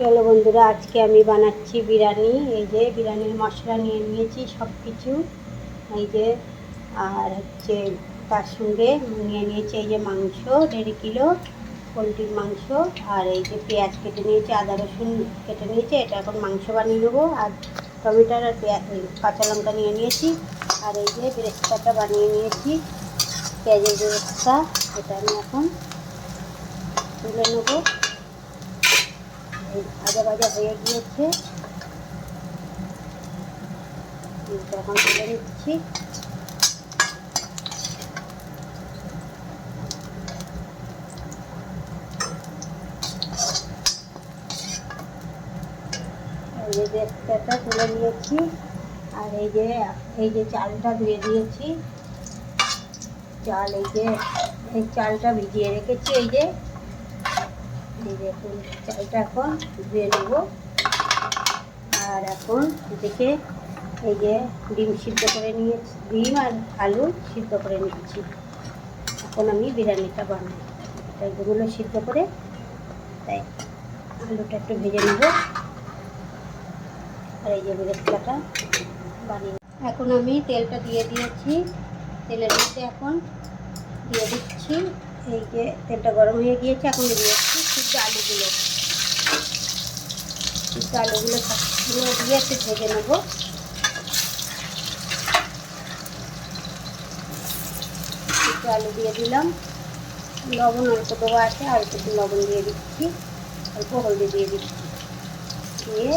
চলো বন্ধুরা, আজকে আমি বানাচ্ছি বিরিয়ানি। এই যে বিরিয়ানির মশলা নিয়ে নিয়েছি সব কিছু, এই যে। আর হচ্ছে তার সঙ্গে নিয়ে নিয়েছি এই যে মাংস 1.5 কিলো পোলট্রির মাংস। আর এই যে পেঁয়াজ কেটে নিয়েছি, আদা রসুন কেটে নিয়েছি। এটা এখন মাংস বানিয়ে নেবো। আর টমেটো আর কাঁচা লঙ্কা নিয়ে নিয়েছি। আর এই যে বেরেস্তাটা বানিয়ে নিয়েছি, পেঁয়াজের বেরেস্তা। এটা আমি এখন তুলে নেবো। ভাজা ভাজা হয়ে গিয়েছে, এখন তুলে নিচ্ছি। এই যে বেরেস্তাটা তুলে নিয়েছি। আর এই যে চালটা ধুয়ে দিয়েছি। চাল এই চালটা ভিজিয়ে রেখেছি। এই দেখুন, চালটা এখন ধুয়ে নেব। আর এখন এদিকে এই যে ডিম সিদ্ধ করে নিয়েছি, ডিম আর আলু সিদ্ধ করে নিচ্ছি। এখন আমি বিরিয়ানিটা বানাই। এগুলো সিদ্ধ করে তাই আলুটা একটু ভেজে নেব। আর এই যে বেরেস্তাটা বানিয়ে এখন আমি তেলটা দিয়ে দিয়েছি। তেলের মধ্যে এখন দিয়ে দিচ্ছি, এই যে তেলটা গরম হয়ে গিয়েছে, এখন দিয়ে দিচ্ছি সিদ্ধ আলুগুলো। সিদ্ধ আলুগুলো সবগুলো দিয়ে একটু ভেজে নেব। সিদ্ধ আলু দিয়ে দিলাম, লবণ অল্প দেওয়া আছে, আর একটু লবণ দিয়ে দিচ্ছি, অল্প হলদি দিয়ে দিচ্ছি। দিয়ে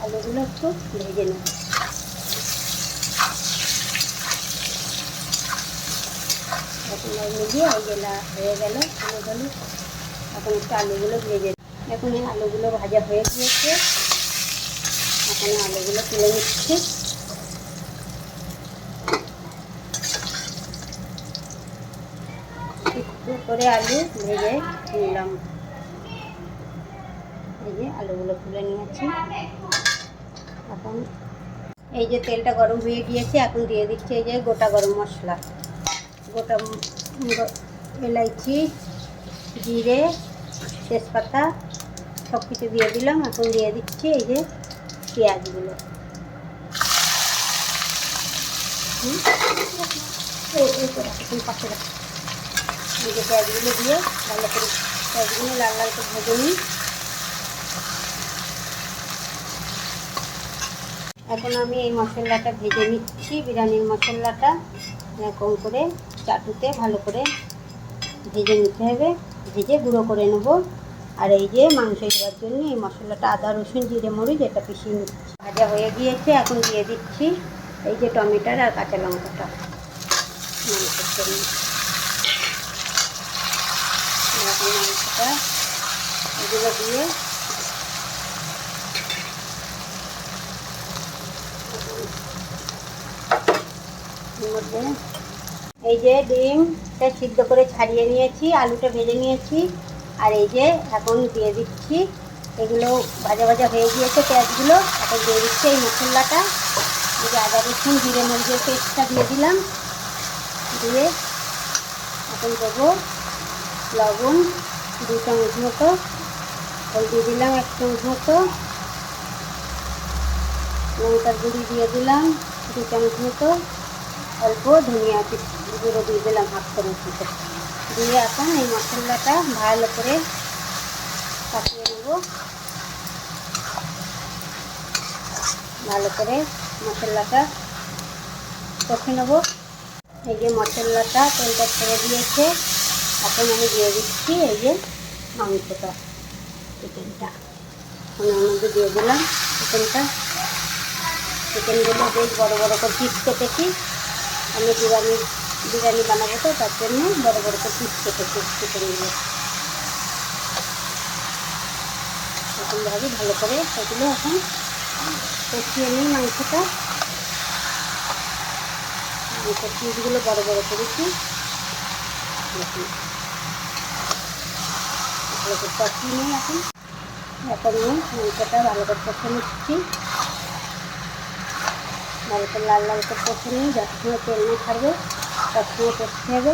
আলুগুলো একটু ভেজে নেব। এখন দিয়ে এই জেলা হয়ে গেল হলুদ হলুদ। এখন একটু আলুগুলো ভেজে, এখন এই আলুগুলো ভাজা হয়ে গিয়েছে। এখন আলুগুলো তুলে নিচ্ছি। একটু করে আলু ভেজে নিলাম। এই যে আলুগুলো তুলে নিয়েছি। এখন এই যে তেলটা গরম হয়ে গিয়েছে, এখন দিয়ে দিচ্ছি এই যে গোটা গরম মশলা, গোটা এলাইচি, জিরে, তেজপাতা সব কিছু দিয়ে দিলাম। এখন দিয়ে দিচ্ছি এই যে পেঁয়াজগুলো। এই যে পেঁয়াজগুলো দিয়ে ভালো করে পেঁয়াজগুলো লাল লাল করে ভেজে নিই। এখন আমি এই মশলাটা ভেজে নিচ্ছি, বিরিয়ানির মশলাটা এরকম করে চাটুতে ভালো করে ভেজে নিতে হবে, ভেজে গুঁড়ো করে নেব। আর এই যে মাংস দেওয়ার জন্য এই মশলাটা আদা রসুন জিরে মরিচ এটা পিষিয়ে নিচ্ছি। ভাজা হয়ে গিয়েছে, এখন দিয়ে দিচ্ছি এই যে টমেটো আর কাঁচা লঙ্কাটা মাংসের জন্য। এরকম মাংসটা এগুলো দিয়ে মধ্যে এই যে ডিমটা সিদ্ধ করে ছাড়িয়ে নিয়েছি, আলুটা ভেজে নিয়েছি। আর এই যে এখন দিয়ে দিচ্ছি, এগুলো ভাজা ভাজা হয়ে গিয়েছে পেঁয়াজগুলো। এখন দিয়ে দিচ্ছি এই মশলাটা, এই যে আদা রসুন জিরে মরিচের পেস্টটা দিয়ে দিলাম। দিয়ে এখন দেবো লবণ 2 চামচ মতো, হলদি দিলাম 1 চামচ মতো, লঙ্কার গুঁড়ি দিয়ে দিলাম 2 চামচ মতো, অল্প ধনিয়া গুঁড়ো দিয়ে দিলাম 1/2 চামচ মতো। দিয়ে এখন এই মশলাটা ভালো করে কষিয়ে নেব। ভালো করে মশলাটা কষে নেব। এই যে মশলাটা তেলটা ছেড়ে দিয়েছে, এখন আমি দিয়ে দিচ্ছি এই যে মাংসটা, চিকেনটা ওনার মধ্যে দিয়ে দিলাম। চিকেনগুলো বেশ বড় বড় করে পিস কেটেছি। আমি বিরিয়ানি বানাবো, তো তার জন্য বড় বড় করে পিস কেটেছি চিকেনগুলো। এরকমভাবে ভালো করে সেগুলো এখন কষিয়ে নিই। মাংসের পিসগুলো বড় বড় করেছি, ভালো করে কষিয়ে নিই। এখন আমি মাংসটা ভালো করে কষে নিচ্ছি, ভালো করে লাল লাল করে কষে নিই। যতক্ষণ তেল না ছাড়বে ততক্ষণ কষতে হবে।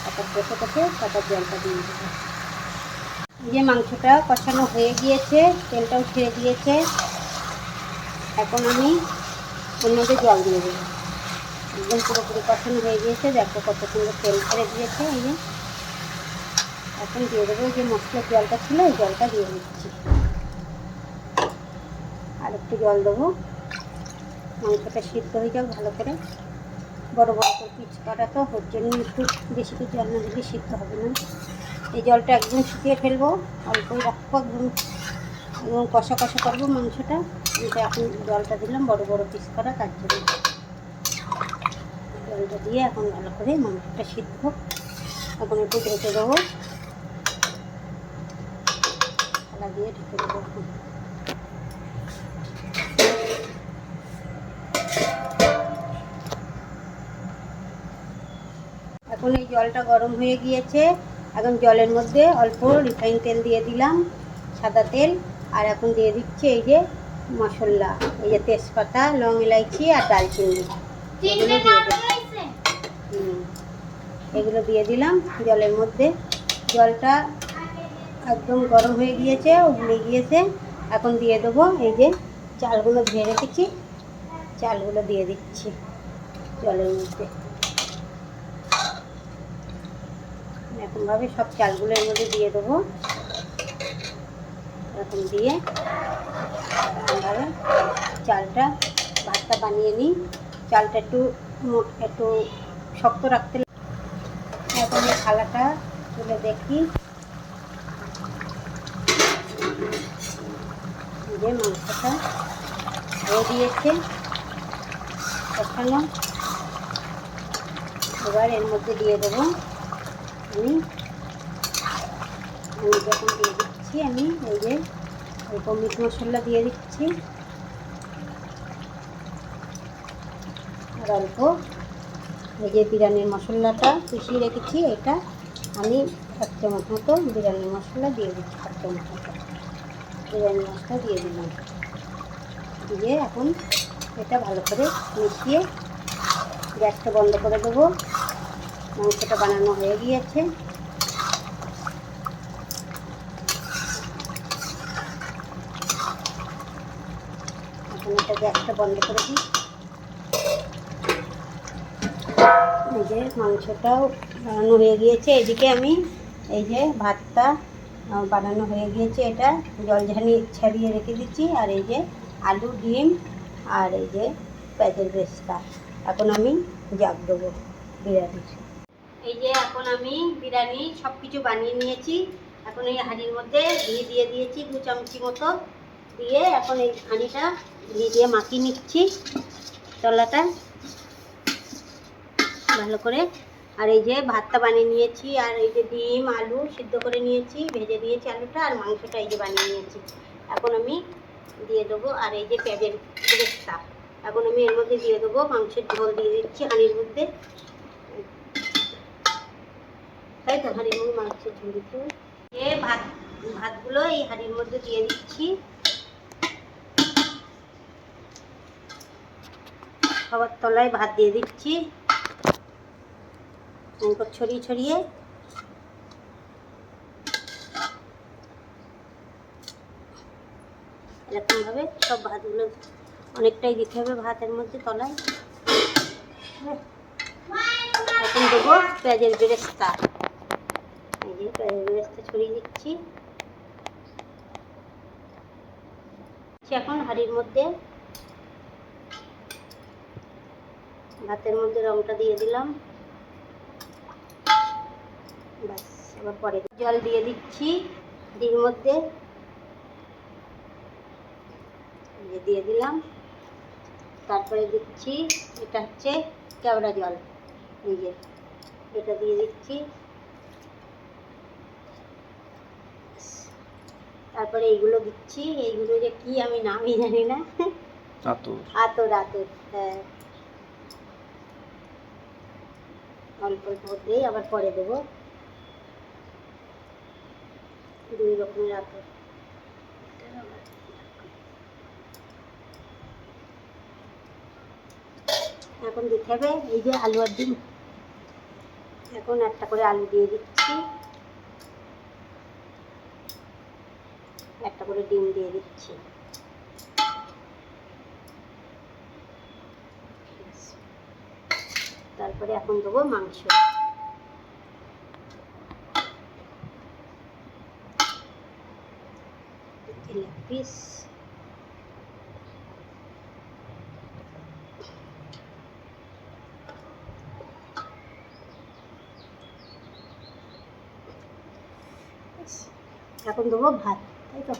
তারপর কষে তারপর জলটা দিয়ে দেবো। এই যে মাংসটা কষানো হয়ে গিয়েছে, তেলটাও ছেড়ে দিয়েছে। এখন আমি এর মধ্যে জল দিয়ে দেবো। একদম পুরোপুরি কষানো হয়ে গিয়েছে, দেখো কত সুন্দর তেল ছেড়ে দিয়েছে। এই যে এখন দিয়ে দেবো যে মশলার জলটা ছিল, এই জলটা দিয়ে দিচ্ছি। আর একটু জল দেবো, মাংসটা সিদ্ধ হয়ে যাক ভালো করে। বড় বড় করে পিস করা তো, ওর জন্য একটু বেশি করে জল না দিলে সিদ্ধ হবে না। এই জলটা একদম শুকিয়ে ফেলবো, অল্পই রাখবো, একদম একদম কষা কষা করবো মাংসটা। এটা এখন জলটা দিলাম বড় বড় পিস করা, তার জন্য জলটা দিয়ে এখন ভালো করে মাংসটা সিদ্ধ। এখন একটু ঢেকে দেবো, থালা দিয়ে ঢেকে দেবো। এখন এই জলটা গরম হয়ে গিয়েছে, এখন জলের মধ্যে অল্প রিফাইন তেল দিয়ে দিলাম, সাদা তেল। আর এখন দিয়ে দিচ্ছি এই যে মশলা, এই যে তেজপাতা, লং এলাইচি আর দারচিনি, এগুলো দিয়ে দিলাম। এগুলো দিয়ে দিলাম জলের মধ্যে। জলটা একদম গরম হয়ে গিয়েছে, উবলে গিয়েছে। এখন দিয়ে দেবো এই যে চালগুলো ধুয়ে রেখেছি, চালগুলো দিয়ে দিচ্ছি জলের মধ্যে। এরকমভাবে সব চালগুলো এর মধ্যে দিয়ে দেবো। এরকম দিয়ে এরকমভাবে চালটা ভাতটা বানিয়ে নিই। চালটা একটু শক্ত রাখতে। এখন এই থালাটা তুলে দেখি, যে মাংসটা হয়ে দিয়েছে কষানো। এবার এর মধ্যে দিয়ে দেবো আমি যখন দিয়ে দিচ্ছি আমি এই যে অল্প মিট মশলা দিয়ে দিচ্ছি, আর অল্প এই যে বিরিয়ানির মশলাটা পিষিয়ে রেখেছি, এটা আমি 1 চামচ মতো বিরিয়ানির মশলা দিয়ে দিচ্ছি। 1 চামচ মতো বিরিয়ানির মশলা দিয়ে দিলাম, দিয়ে এখন এটা ভালো করে মিশিয়ে গ্যাসটা বন্ধ করে দেবো। মাংসটা বানানো হয়ে গিয়েছে। এখন এটা গ্যাসটা বন্ধ করে দিই। এই যে মাংসটাও বানানো হয়ে গিয়েছে, এদিকে আমি এই যে ভাতটা বানানো হয়ে গিয়েছে, এটা জল ছাড়িয়ে রেখে দিচ্ছি। আর এই যে আলু, ডিম আর এই যে পেঁয়াজের বেরেস্তা। এখন আমি জাগ দেবো বিরিয়ানির। এই যে এখন আমি বিরিয়ানি সব কিছু বানিয়ে নিয়েছি। এখন এই হাঁড়ির মধ্যে ঘি দিয়ে দিয়েছি 2 চামচি মতো, দিয়ে এখন এই হাঁড়িটা ঘি দিয়ে মাখিয়ে নিচ্ছি তলাটা ভালো করে। আর এই যে ভাতটা বানিয়ে নিয়েছি, আর এই যে ডিম আলু সিদ্ধ করে নিয়েছি, ভেজে দিয়েছি আলুটা, আর মাংসটা এই যে বানিয়ে নিয়েছি। এখন আমি দিয়ে দেবো। আর এই যে পেঁয়াজের বেরেস্তা এখন আমি এর মধ্যে দিয়ে দেবো। মাংসের ঝোল দিয়ে দিচ্ছি হাঁড়ির মধ্যে, তাই তো হাঁড়ির মধ্যে মাংসের ঝোল দিচ্ছি। ভাতগুলো এই হাঁড়ির মধ্যে দিয়ে দিচ্ছি, সবার তলায় ভাত দিয়ে দিচ্ছি ছড়িয়ে ছড়িয়ে। এরকমভাবে সব ভাতগুলো অনেকটাই দিতে হবে ভাতের মধ্যে তলায়। এখন দেবো পেঁয়াজের বেরেস্তা, এই যে পেঁয়াজের বেরেস্তা ছড়িয়ে দিচ্ছি। এখন হাঁড়ির মধ্যে ভাতের মধ্যে রংটা দিয়ে দিলাম, ব্যাস। এবার পরে জল দিয়ে দিচ্ছি হাঁড়ির মধ্যে, দিয়ে দিলাম। তারপরে দিচ্ছি এটা হচ্ছে কেওড়া জল, এই যে এটা দিয়ে দিচ্ছি। তারপরে এইগুলো দিচ্ছি, এইগুলো যে কি আমি নামই জানি না, আতর আতর। হ্যাঁ, অল্প অল্প দিয়ে আবার পরে দেবো 2 রকমের আতর। এখন দিতে হবে এই যে আলু আর ডিম। এখন একটা করে আলু দিয়ে দিচ্ছি, একটা করে ডিম দিয়ে দিচ্ছি। তারপরে এখন দেবো মাংস। লেগ পিস, এখন দেবো ভাত, তাই তো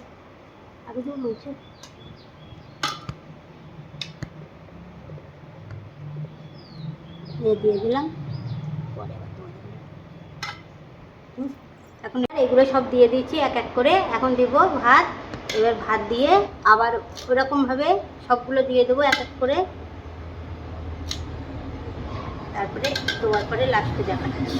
আগে দেবো মাংস। দিয়ে দিলাম, পরে এখন এগুলো সব দিয়ে দিয়েছি এক এক করে। এখন দিব ভাত। এবার ভাত দিয়ে আবার ওরকমভাবে সবগুলো দিয়ে দেবো এক এক করে, তারপরে দেওয়ার পরে লাস্টে দেখাচ্ছি।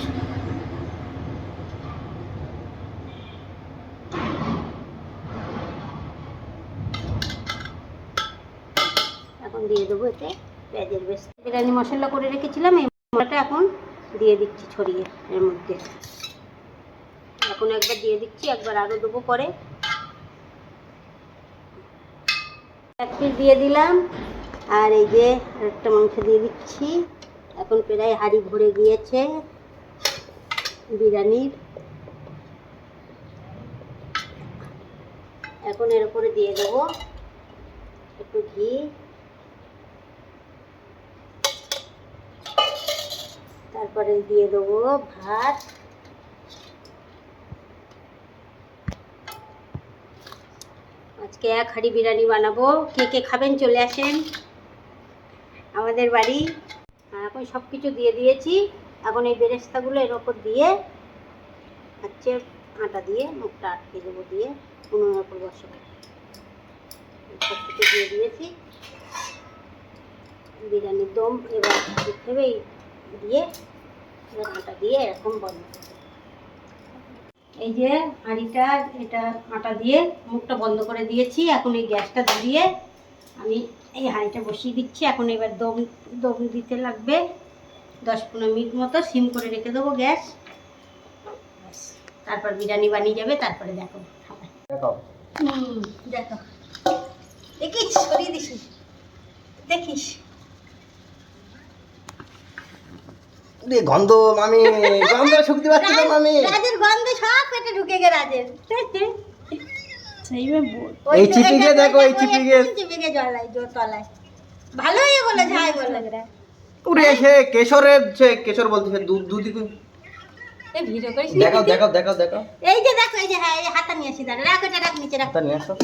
এখন দিয়ে দেবো এতে পেঁয়াজের বেশ বিরিয়ানি মশলা করে রেখেছিলাম, এই মশলাটা এখন দিয়ে দিচ্ছি ছড়িয়ে এর মধ্যে। এখন একবার দিয়ে দিচ্ছি, একবার আরও দেবো পরে। এক পিস দিয়ে দিলাম, আর এই যে আরেকটা মাংস দিয়ে দিচ্ছি। এখন প্রায় হাঁড়ি ভরে গিয়েছে বিরিয়ানির। এখন এর উপরে দিয়ে দেবো একটু ঘি, তারপরে দিয়ে দেবো ভাত। আজকে এক হাঁড়ি বিরিয়ানি বানাবো, কে কে খাবেন চলে আসেন আমাদের বাড়ি। এখন সব কিছু দিয়ে দিয়েছি। এখন এই বেরেস্তাগুলো এর ওপর দিয়ে হচ্ছে আটা দিয়ে মুখটা আটকে দেবো, দিয়ে উনুনের ওপর বসাবো। সব কিছু দিয়ে দিয়েছি। বিরিয়ানির দম এবার দিতে হবে, দিয়ে এবার আটা দিয়ে এরকম বন্ধ। এই যে হাঁড়িটা, এটা আটা দিয়ে মুখটা বন্ধ করে দিয়েছি। এখন এই গ্যাসটা ধরিয়ে আমি এই হাঁড়িটা বসিয়ে দিচ্ছি। এখন এবার দম দিতে লাগবে 10-15 মিনিট মতো। সিম করে রেখে দেবো গ্যাস, তারপর বিরিয়ানি বানিয়ে যাবে। তারপরে দেখো দেখো দেখিস, সরিয়ে দিস, দেখিস গন্ধ মামি, গন্ধ শুকতে পারছি না মামি। রাজের গন্ধ সব পেটে ঢুকে গে রাজের। এই চিপিকে দেখো, এই চিপিকে জলায় তলায় ভালো হয়ে বলে ঝাই বলে উড়ে এসে কেশরের, সে কেশর বলতেছে দুধ এই ভিডিও করিস। দেখাও দেখাও দেখাও দেখাও, এই যে দেখো, এই যে হ্যাঁ, এই হাতা নিয়ে আসি, দাঁড়া রাখ, এটা রাখ নিচে রাখ, নিয়ে আসো,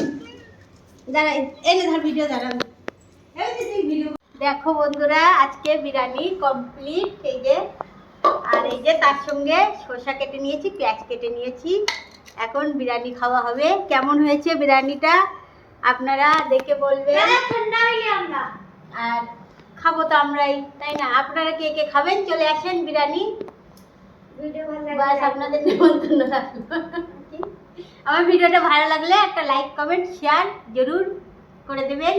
দাঁড়া এনে ধর ভিডিও, দাঁড়া। এই যে তুই ভিডিও দেখো বন্ধুরা, আজকে বিরিয়ানি কমপ্লিট। এই যে, আর এই যে তার সঙ্গে শসা কেটে নিয়েছি, পেঁয়াজ কেটে নিয়েছি। এখন বিরিয়ানি খাওয়া হবে। কেমন হয়েছে বিরিয়ানিটা আপনারা দেখে বলবেন। আর খাবো তো আমরাই, তাই না? আপনারা কে কে খাবেন চলে আসেন বিরিয়ানি। বাস আপনাদের নিমন্ত্রণ রাখলো। আমার ভিডিওটা ভালো লাগলে একটা লাইক কমেন্ট শেয়ার জরুর করে দেবেন।